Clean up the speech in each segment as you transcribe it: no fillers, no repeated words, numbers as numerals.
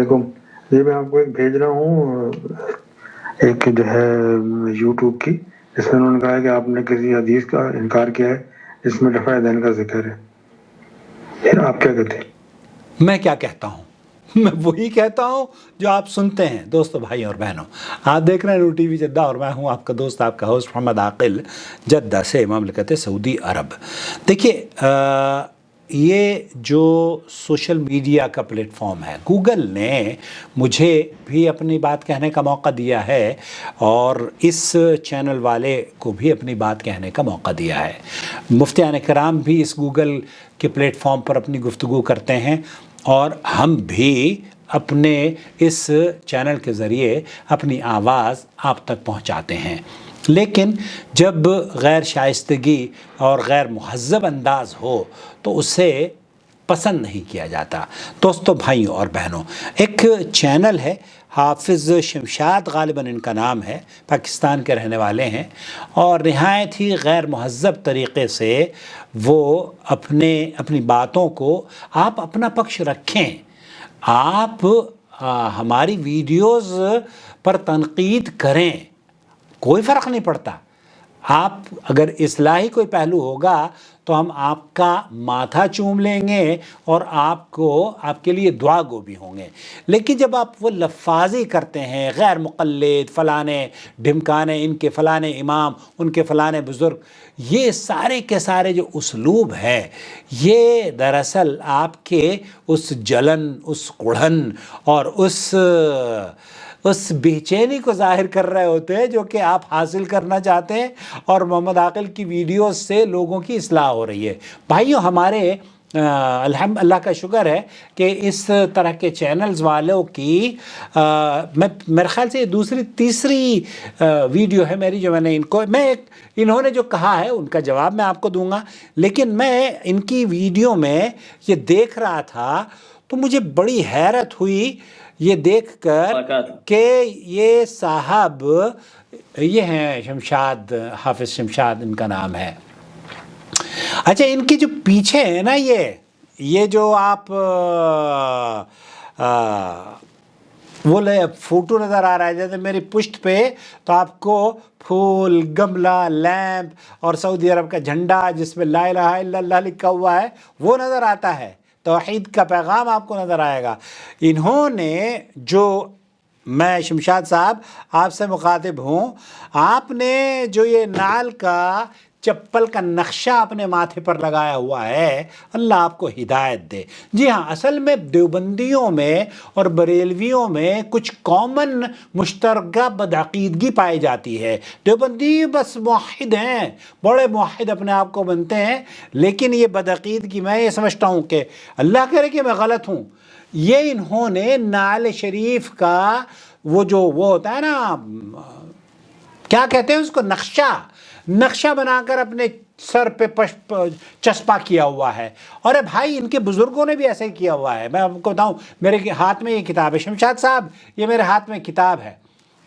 علیکم جی، میں آپ کو ایک بھیج رہا ہوں، ایک جو ہے یوٹیوب کی، جس میں انہوں نے کہا ہے کہ آپ نے کسی حدیث کا انکار کیا ہے جس میں رفع دین کا ذکر ہے. پھر آپ کیا کہتے ہیں؟ میں کیا کہتا ہوں؟ میں وہی کہتا ہوں جو آپ سنتے ہیں. دوستو، بھائی اور بہنوں، آپ دیکھ رہے ہیں نور ٹی وی جدہ اور میں ہوں آپ کا دوست، آپ کا ہوسٹ محمد عاقل، جدہ سے، مملکت سعودی عرب. دیکھیے، یہ جو سوشل میڈیا کا پلیٹ فارم ہے، گوگل نے مجھے بھی اپنی بات کہنے کا موقع دیا ہے اور اس چینل والے کو بھی اپنی بات کہنے کا موقع دیا ہے. مفتیان کرام بھی اس گوگل کے پلیٹ فارم پر اپنی گفتگو کرتے ہیں اور ہم بھی اپنے اس چینل کے ذریعے اپنی آواز آپ تک پہنچاتے ہیں. لیکن جب غیر شائستگی اور غیر مہذب انداز ہو تو اسے پسند نہیں کیا جاتا. دوستو، بھائیوں اور بہنوں، ایک چینل ہے حافظ شمشاد، غالباً ان کا نام ہے، پاکستان کے رہنے والے ہیں، اور نہایت ہی غیر مہذب طریقے سے وہ اپنی باتوں کو، آپ اپنا پکش رکھیں، آپ ہماری ویڈیوز پر تنقید کریں، کوئی فرق نہیں پڑتا. آپ اگر اصلاحی کوئی پہلو ہوگا تو ہم آپ کا ماتھا چوم لیں گے اور آپ کے لیے دعا گو بھی ہوں گے. لیکن جب آپ وہ لفاظی کرتے ہیں، غیر مقلد، فلانے ڈھمکانے، ان کے فلانے امام، ان کے فلانے بزرگ، یہ سارے کے سارے جو اسلوب ہے، یہ دراصل آپ کے اس جلن، اس کڑھن اور اس بے چینی کو ظاہر کر رہے ہوتے ہیں جو کہ آپ حاصل کرنا چاہتے ہیں، اور محمد عاقل کی ویڈیوز سے لوگوں کی اصلاح ہو رہی ہے. بھائیوں، ہمارے اللہ کا شکر ہے کہ اس طرح کے چینلز والوں کی میرے خیال سے یہ دوسری تیسری ویڈیو ہے میری جو میں نے انہوں نے جو کہا ہے ان کا جواب میں آپ کو دوں گا. لیکن میں ان کی ویڈیو میں یہ دیکھ رہا تھا تو مجھے بڑی حیرت ہوئی یہ دیکھ کر کہ یہ صاحب، یہ ہیں شمشاد، حافظ شمشاد ان کا نام ہے. اچھا، ان کی جو پیچھے ہے نا، یہ جو آپ وہ فوٹو نظر آ رہا ہے جیسے میری پشت پہ، تو آپ کو پھول، گملہ، لیمپ اور سعودی عرب کا جھنڈا جس میں لا الہ الا اللہ لکھا ہوا ہے وہ نظر آتا ہے. توحید کا پیغام آپ کو نظر آئے گا. انہوں نے میں شمشاد صاحب آپ سے مخاطب ہوں، آپ نے جو یہ نعل کا، چپل کا نقشہ اپنے ماتھے پر لگایا ہوا ہے، اللہ آپ کو ہدایت دے. جی ہاں، اصل میں دیوبندیوں میں اور بریلویوں میں کچھ کامن مشترکہ بدعقیدگی پائی جاتی ہے. دیوبندی بس موحد ہیں، بڑے موحد اپنے آپ کو بنتے ہیں، لیکن یہ بدعقیدگی، میں یہ سمجھتا ہوں کہ اللہ کرے کہ میں غلط ہوں، یہ انہوں نے نعل شریف کا وہ ہوتا ہے نا، کیا کہتے ہیں اس کو، نقشہ بنا کر اپنے سر پہ چسپا کیا ہوا ہے. اور بھائی، ان کے بزرگوں نے بھی ایسے ہی کیا ہوا ہے. میں آپ کو بتاؤں، میرے ہاتھ میں یہ کتاب ہے، شمشاد صاحب یہ میرے ہاتھ میں کتاب ہے،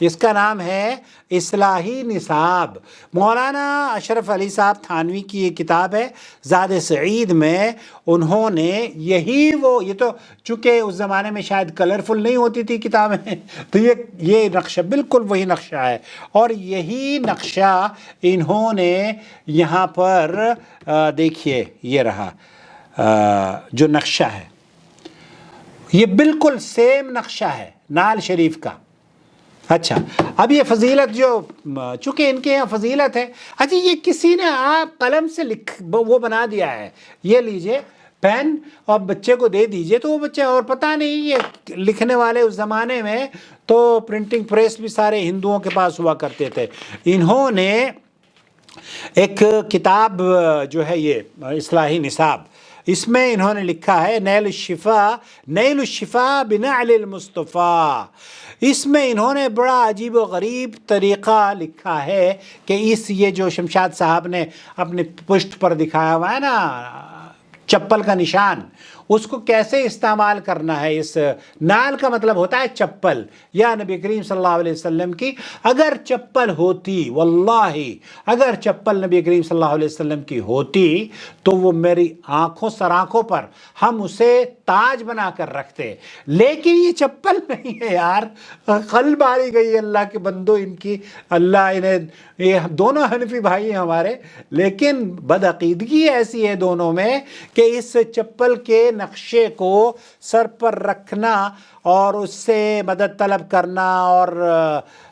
اس کا نام ہے اصلاحی نصاب. مولانا اشرف علی صاحب تھانوی کی یہ کتاب ہے. زاد سعید میں انہوں نے یہ تو چونکہ اس زمانے میں شاید کلرفل نہیں ہوتی تھی کتابیں، تو یہ نقشہ بالکل وہی نقشہ ہے، اور یہی نقشہ انہوں نے یہاں پر دیکھیے، یہ رہا جو نقشہ ہے، یہ بالکل سیم نقشہ ہے نعل شریف کا. اچھا، اب یہ فضیلت چونکہ ان کے یہاں فضیلت ہے. اچھا، یہ کسی نے آپ قلم سے وہ بنا دیا ہے، یہ لیجئے پین اور بچے کو دے دیجئے تو وہ بچے، اور پتہ نہیں یہ لکھنے والے اس زمانے میں تو پرنٹنگ پریس بھی سارے ہندوؤں کے پاس ہوا کرتے تھے. انہوں نے ایک کتاب جو ہے یہ اصلاحی نصاب، اس میں انہوں نے لکھا ہے نیل الشفا بنعل المصطفیٰ. اس میں انہوں نے بڑا عجیب و غریب طریقہ لکھا ہے کہ یہ جو شمشاد صاحب نے اپنے پشت پر دکھایا ہوا ہے نا چپل کا نشان، اس کو کیسے استعمال کرنا ہے. اس نال کا مطلب ہوتا ہے چپل. یا نبی کریم صلی اللہ علیہ وسلم کی اگر چپل ہوتی، واللہ اگر چپل نبی کریم صلی اللہ علیہ وسلم کی ہوتی تو وہ میری آنکھوں سرآنکھوں پر ہم اسے تاج بنا کر رکھتے. لیکن یہ چپل نہیں ہے یار، قلب آئی گئی اللہ کے بندو ان کی. اللہ انہیں، یہ دونوں حنفی بھائی ہیں ہمارے، لیکن بدعقیدگی ایسی ہے دونوں میں کہ اس چپل کے نقشے کو سر پر رکھنا اور اس سے مدد طلب کرنا اور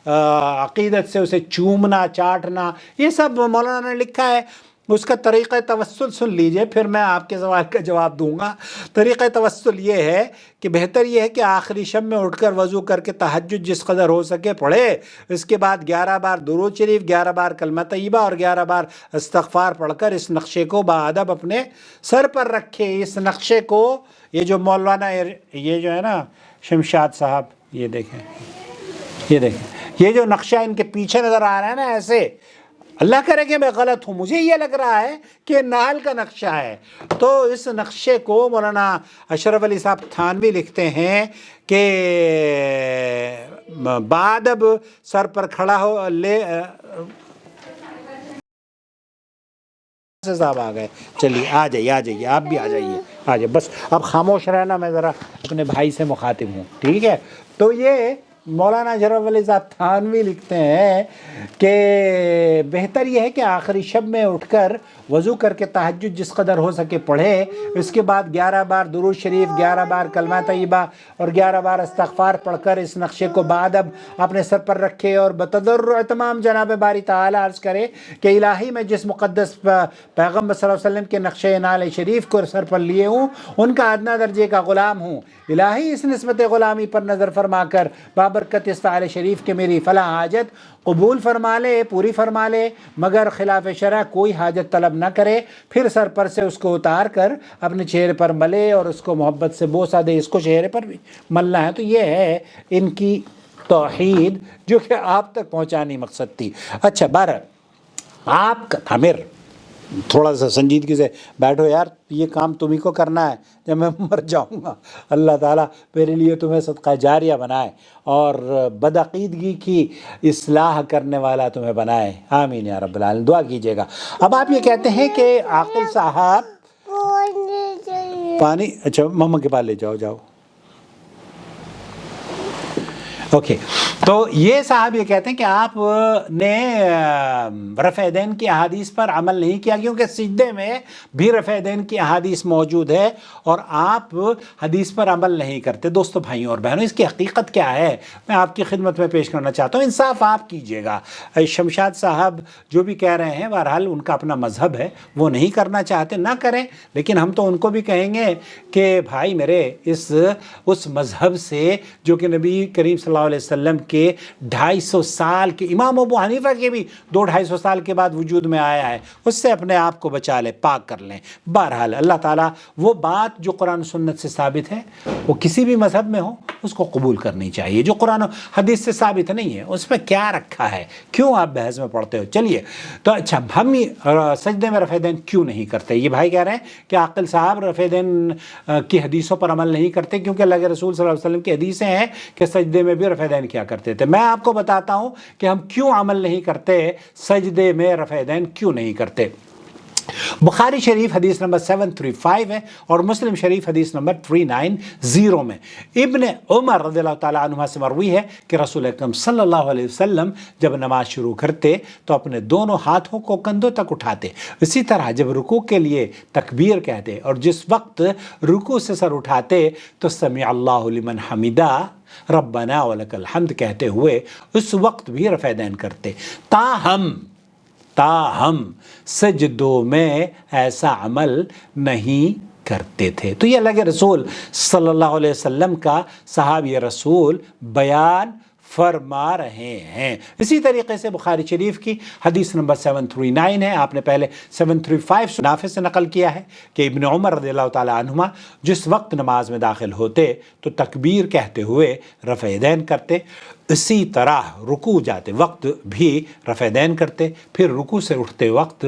عقیدت سے اسے چومنا چاٹنا، یہ سب مولانا نے لکھا ہے. اس کا طریقہ توسل سن لیجئے، پھر میں آپ کے سوال کا جواب دوں گا. طریقہ توسل یہ ہے کہ بہتر یہ ہے کہ آخری شب میں اٹھ کر وضو کر کے تہجد جس قدر ہو سکے پڑھے، اس کے بعد 11 بار درود شریف، 11 بار کلمہ طیبہ اور 11 بار استغفار پڑھ کر اس نقشے کو باادب اپنے سر پر رکھے. اس نقشے کو، یہ جو مولانا، یہ جو ہے نا شمشاد صاحب، یہ دیکھیں یہ جو نقشہ ان کے پیچھے نظر آ رہا ہے نا ایسے، اللہ کرے کہ میں غلط ہوں، مجھے یہ لگ رہا ہے کہ نال کا نقشہ ہے. تو اس نقشے کو مولانا اشرف علی صاحب تھانوی لکھتے ہیں کہ بعدب سر پر کھڑا ہو لے. صاحب آ گئے، چلیے آ جائیے آپ بھی آ جائیے بس اب خاموش رہنا، میں ذرا اپنے بھائی سے مخاطب ہوں، ٹھیک ہے. تو یہ مولانا اشرف علی صاحب تھانوی لکھتے ہیں کہ بہتر یہ ہے کہ آخری شب میں اٹھ کر وضو کر کے تہجد جس قدر ہو سکے پڑھے، اس کے بعد 11 بار درود شریف، 11 بار کلمہ طیبہ اور 11 بار استغفار پڑھ کر اس نقشے کو بعدب اپنے سر پر رکھے اور بتضرع تمام جناب باری تعالی عرض کرے کہ الہی میں جس مقدس پیغمبر صلی اللہ علیہ وسلم کے نقشے نال شریف کو سر پر لیے ہوں، ان کا ادنا درجے کا غلام ہوں. الہی اس نسبت غلامی پر نظر فرما کر بابرکت اس فعل شریف کے میری فلاں حاجت قبول فرما لے، پوری فرما لے، مگر خلاف شرع کوئی حاجت طلب نہ کرے. پھر سر پر سے اس کو اتار کر اپنے چہرے پر ملے اور اس کو محبت سے بوسہ دے. اس کو چہرے پر بھی ملنا ہے. تو یہ ہے ان کی توحید جو کہ آپ تک پہنچانی مقصد تھی. اچھا، آپ کا عامر تھوڑا سا سنجیدگی سے بیٹھو یار، یہ کام تمہیں کو کرنا ہے. جب میں مر جاؤں گا اللہ تعالیٰ میرے لیے تمہیں صدقہ جاریہ بنائے اور بدعقیدگی کی اصلاح کرنے والا تمہیں بنائے. آمین یا رب العالمین. دعا کیجیے گا. اب آپ یہ کہتے ہیں کہ عاقل صاحب پانی، اچھا مما کے پاس لے جاؤ. اوکے، تو یہ صاحب یہ کہتے ہیں کہ آپ نے رفع دین کی احادیث پر عمل نہیں کیا کیونکہ سجدے میں بھی رفع دین کی احادیث موجود ہے اور آپ حدیث پر عمل نہیں کرتے. دوستو بھائیوں اور بہنوں، اس کی حقیقت کیا ہے میں آپ کی خدمت میں پیش کرنا چاہتا ہوں. انصاف آپ کیجئے گا. شمشاد صاحب جو بھی کہہ رہے ہیں بہرحال ان کا اپنا مذہب ہے، وہ نہیں کرنا چاہتے نہ کریں، لیکن ہم تو ان کو بھی کہیں گے کہ بھائی میرے اس مذہب سے جو کہ نبی کریم صلی اللہ علیہ وسلم کے 250 سال کے، امام ابو حنیفہ کے بھی 200-250 سال کے بعد وجود میں آیا ہے، اس سے اپنے آپ کو بچا لیں، پاک کر لیں. بہرحال اللہ تعالیٰ وہ بات جو قرآن و سنت سے ثابت ہے وہ کسی بھی مذہب میں ہو اس کو قبول کرنی چاہیے. جو قرآن و حدیث سے ثابت نہیں ہے اس میں کیا رکھا ہے، کیوں آپ بحث میں پڑھتے ہو. چلیے تو اچھا، ہم سجدے میں رفع دین کیوں نہیں کرتے؟ یہ بھائی کہہ رہے ہیں کہ عاقل صاحب رفع دین کی حدیثوں پر عمل نہیں کرتے کیونکہ اللہ کے رسول صلی اللہ علیہ وسلم کی حدیثیں ہیں کہ سجدے میں بھی رفع دین کیا کرتے تھے. میں آپ کو بتاتا ہوں کہ ہم کیوں عمل نہیں کرتے، سجدے میں رفع دین کیوں نہیں کرتے. بخاری شریف حدیث نمبر 735 ہے اور مسلم شریف حدیث نمبر 390 میں ابن عمر رضی اللہ تعالیٰ عنہ سے مروی ہے کہ رسول اکرم صلی اللہ علیہ وسلم جب نماز شروع کرتے تو اپنے دونوں ہاتھوں کو کندھوں تک اٹھاتے. اسی طرح جب رکوع کے لیے تکبیر کہتے اور جس وقت رکوع سے سر اٹھاتے تو سمع اللہ لمن حمدہ ربنا ولک الحمد کہتے ہوئے اس وقت بھی رفع دین کرتے. تاہم سجدوں میں ایسا عمل نہیں کرتے تھے. تو یہ اللہ کے رسول صلی اللہ علیہ وسلم کا صحابی رسول بیان فرما رہے ہیں۔ اسی طریقے سے بخاری شریف کی حدیث نمبر 739 ہے، آپ نے پہلے 735 نافع سے نقل کیا ہے کہ ابن عمر رضی اللہ تعالی عنہما جس وقت نماز میں داخل ہوتے تو تکبیر کہتے ہوئے رفع یدین کرتے، اسی طرح رکوع جاتے وقت بھی رفع یدین کرتے، پھر رکوع سے اٹھتے وقت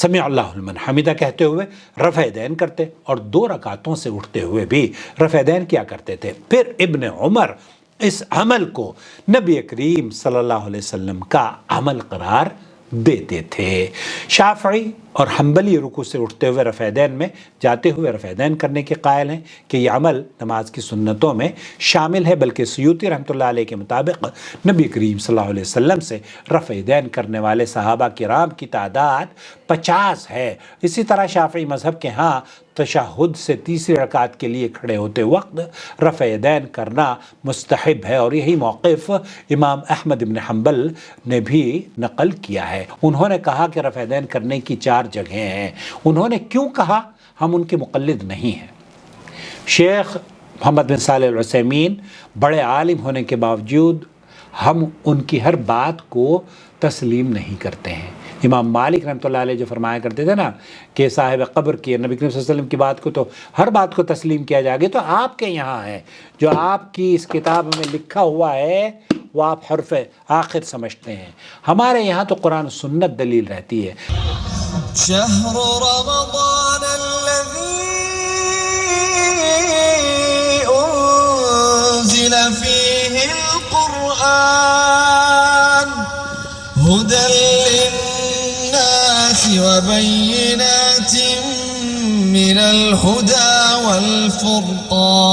سمع اللہ لمن حمدہ کہتے ہوئے رفع یدین کرتے، اور 2 رکعتوں سے اٹھتے ہوئے بھی رفع یدین کیا کرتے تھے۔ پھر ابن عمر اس عمل کو نبی کریم صلی اللہ علیہ وسلم کا عمل قرار دیتے تھے۔ شافعی اور حنبلی رکوع سے اٹھتے ہوئے رفع یدین میں جاتے ہوئے رفع یدین کرنے کے قائل ہیں کہ یہ عمل نماز کی سنتوں میں شامل ہے، بلکہ سیوطی رحمۃ اللہ علیہ کے مطابق نبی کریم صلی اللہ علیہ وسلم سے رفع یدین کرنے والے صحابہ کرام کی تعداد 50 ہے۔ اسی طرح شافعی مذہب کے ہاں تشہد سے تیسری رکعت کے لیے کھڑے ہوتے وقت رفع یدین کرنا مستحب ہے، اور یہی موقف امام احمد بن حنبل نے بھی نقل کیا ہے۔ انہوں نے کہا کہ رفع یدین کرنے کی 4 جگہیں ہیں۔ انہوں نے کیوں کہا؟ ہم ان کے مقلد نہیں ہیں۔ شیخ محمد بن صالح العثیمین بڑے عالم ہونے کے باوجود ہم ان کی ہر بات کو تسلیم نہیں کرتے ہیں۔ امام مالک رحمۃ اللہ علیہ جو فرمایا کرتے تھے نا کہ صاحب قبر کی نبی کریم صلی اللہ علیہ وسلم کی بات کو تو ہر بات کو تسلیم کیا جائے گا، تو آپ کے یہاں ہے جو آپ کی اس کتاب میں لکھا ہوا ہے وہ آپ حرف آخر سمجھتے ہیں، ہمارے یہاں تو قرآن و سنت دلیل رہتی ہے۔ شہر رمضان الذی انزل فیہ القرآن هدى للناس وبينات من الهدى والفرقان